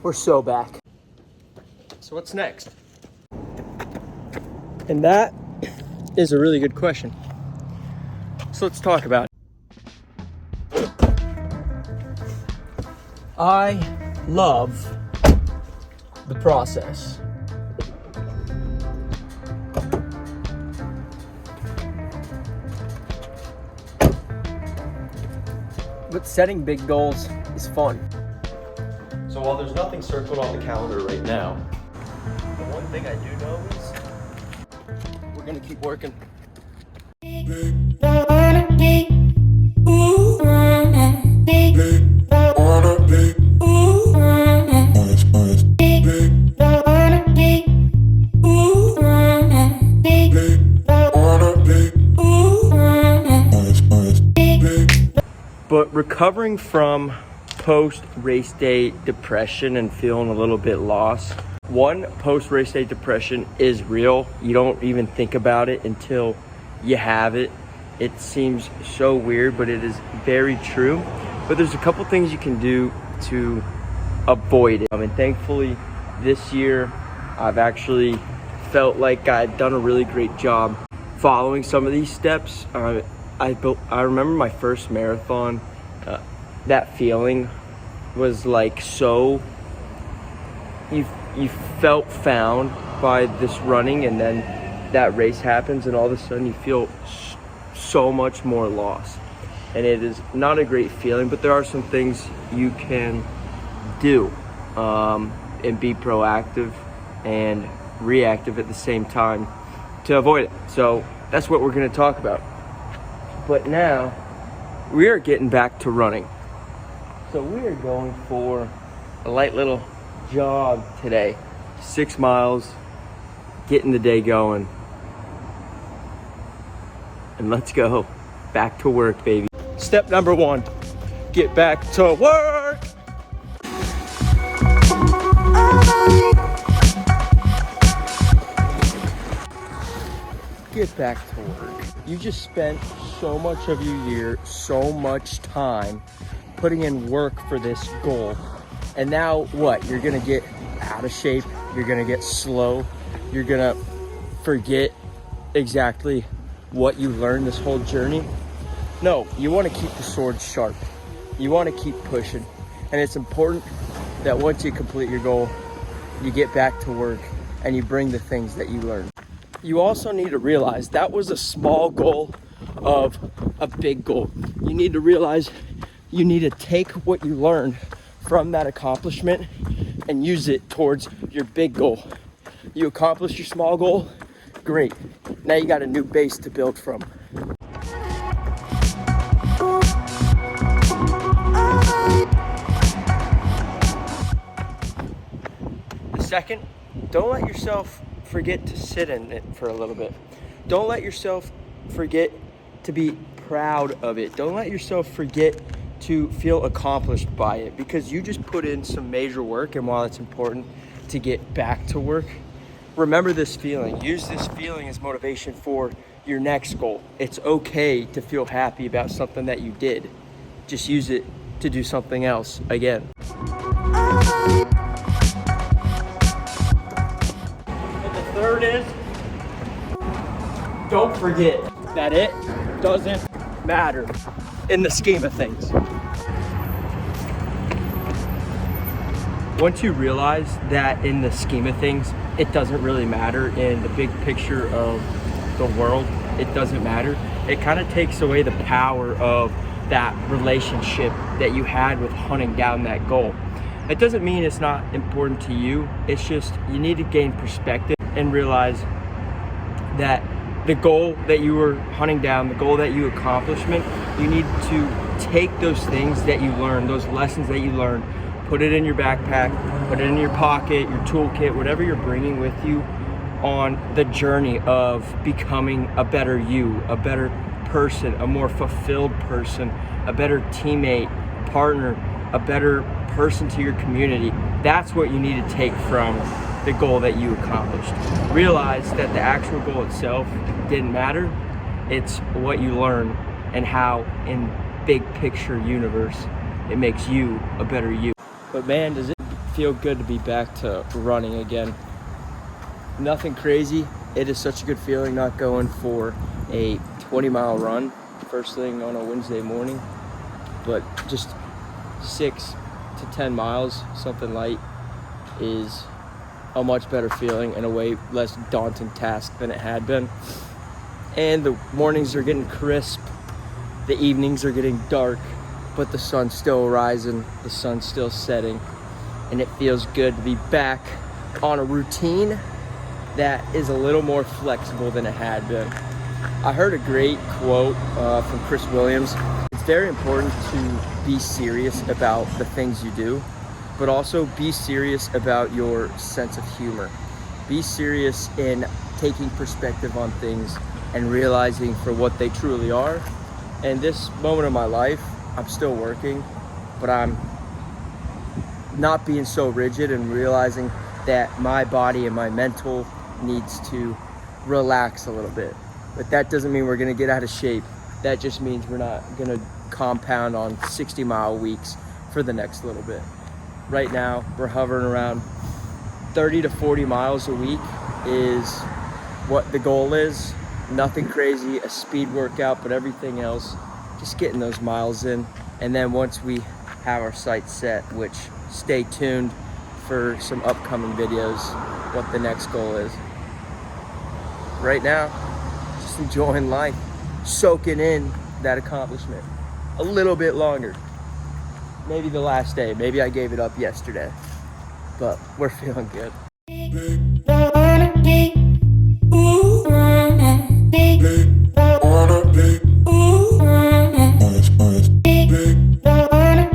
We're so back. So what's next? And that is a really good question. So let's talk about it. I love the process. But setting big goals is fun. So while there's nothing circled on the calendar right now, the one thing I do know is we're gonna keep working. But recovering from post-race day depression and feeling a little bit lost. One, post-race day depression is real. You don't even think about it until you have it. It seems so weird, but it is very true. But there's a couple things you can do to avoid it. And thankfully, this year, I've actually felt like I'd done a really great job following some of these steps. I remember my first marathon. That feeling was like so. You felt found by this running, and then that race happens, and all of a sudden you feel so much more lost. And it is not a great feeling, but there are some things you can do and be proactive and reactive at the same time to avoid it. So that's what we're going to talk about. But now we are getting back to running. So we are going for a light little jog today. 6 miles, getting the day going. And let's go back to work, baby. Step number 1, get back to work. Get back to work. You just spent so much of your year, so much time putting in work for this goal. And now what? You're gonna get out of shape, you're gonna get slow, you're gonna forget exactly what you learned this whole journey. No, you wanna keep the sword sharp. You wanna keep pushing. And it's important that once you complete your goal, you get back to work and you bring the things that you learned. You also need to realize that was a small goal of a big goal. You need to realize you need to take what you learned from that accomplishment and use it towards your big goal. You accomplished your small goal, great. Now you got a new base to build from. The second, don't let yourself forget to sit in it for a little bit. Don't let yourself forget to be proud of it. Don't let yourself forget to feel accomplished by it, because you just put in some major work. And while it's important to get back to work, remember this feeling. Use this feeling as motivation for your next goal. It's okay to feel happy about something that you did. Just use it to do something else again. And the third is, don't forget that it doesn't matter in the scheme of things. Once you realize that in the scheme of things, it doesn't really matter in the big picture of the world, it doesn't matter. It kind of takes away the power of that relationship that you had with hunting down that goal. It doesn't mean it's not important to you. It's just you need to gain perspective and realize that the goal that you were hunting down, the goal that you accomplishment, you need to take those things that you learned, those lessons that you learned, put it in your backpack, put it in your pocket, your toolkit, whatever you're bringing with you on the journey of becoming a better you, a better person, a more fulfilled person, a better teammate, partner, a better person to your community. That's what you need to take from the goal that you accomplished. Realize that the actual goal itself didn't matter. It's what you learn and how in big picture universe it makes you a better you. But man, does it feel good to be back to running again. Nothing crazy. It is such a good feeling not going for a 20-mile run first thing on a Wednesday morning, but just 6 to 10 miles, something light, is a much better feeling and a way less daunting task than it had been. And the mornings are getting crisp, the evenings are getting dark, but the sun's still rising, the sun's still setting, and it feels good to be back on a routine that is a little more flexible than it had been. I heard a great quote from Chris Williams. It's very important to be serious about the things you do, but also be serious about your sense of humor. Be serious in taking perspective on things and realizing for what they truly are. And this moment of my life, I'm still working, but I'm not being so rigid and realizing that my body and my mental needs to relax a little bit. But that doesn't mean we're gonna get out of shape. That just means we're not gonna compound on 60-mile weeks for the next little bit. Right now, we're hovering around 30 to 40 miles a week is what the goal is. Nothing crazy, a speed workout, but everything else, just getting those miles in. And then once we have our sights set, which stay tuned for some upcoming videos, what the next goal is. Right now, just enjoying life, soaking in that accomplishment a little bit longer. Maybe the last day, maybe I gave it up yesterday, but we're feeling good.